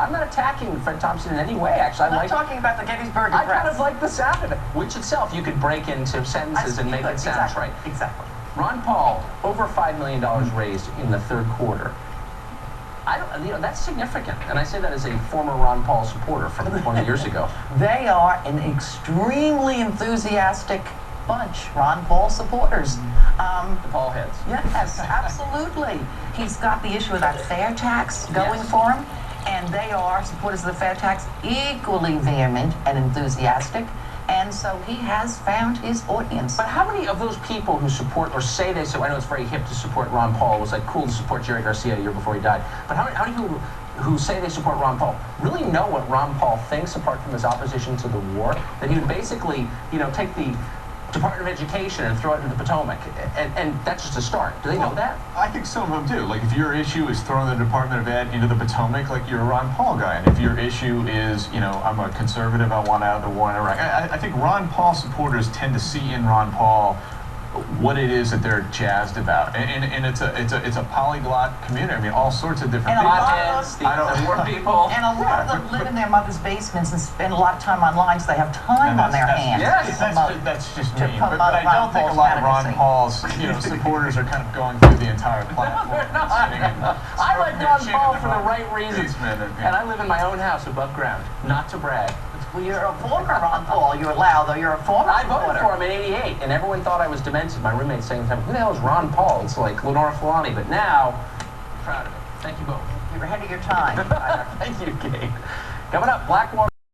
I'm not attacking Fred Thompson in any way, actually. I'm not talking about the Gettysburg I Address. kind of like the sound of it, which itself you could break into sentences and make it sound right. Exactly. Ron Paul, over $5 million raised in the third quarter. That's significant, and I say that as a former Ron Paul supporter from 20 years ago. They are an extremely enthusiastic bunch, Ron Paul supporters. The Paul heads. Yes, absolutely. He's got the issue of that fair tax going for him, and they are supporters of the fair tax equally vehement and enthusiastic. And so he has found his audience. But how many of those people who support or say they support, I know it's very hip to support Ron Paul, it was like cool to support Jerry Garcia a year before he died, but how many people who say they support Ron Paul really know what Ron Paul thinks apart from his opposition to the war? That he would basically, take the Department of Education and throw it into the Potomac, and that's just a start. Do they know that? I think some of them do. Like, if your issue is throwing the Department of Ed into the Potomac, like, you're a Ron Paul guy. And if your issue is, I'm a conservative, I want out of the war in Iraq. I think Ron Paul supporters tend to see in Ron Paul what it is that they're jazzed about, and it's a polyglot community. I mean, all sorts of different And people. The war people. And a lot of them live in their mother's basements and spend a lot of time online, so they have time on their hands. Yes, that's just to mean. promote But I don't think a lot of Ron Paul's supporters are kind of going through the entire platform. I like Ron Paul for the right reasons. And I live in my own house above ground, not to brag. Well, you're a former Ron Paul. You're allowed, though. You're a former I voted supporter. for him in '88, and everyone thought I was demented. My roommate saying, "Who the hell is Ron Paul?" It's like Lenora Fulani, but now, proud of it. Thank you both. You're ahead of your time. Thank you, Kate. Coming up, Blackwater.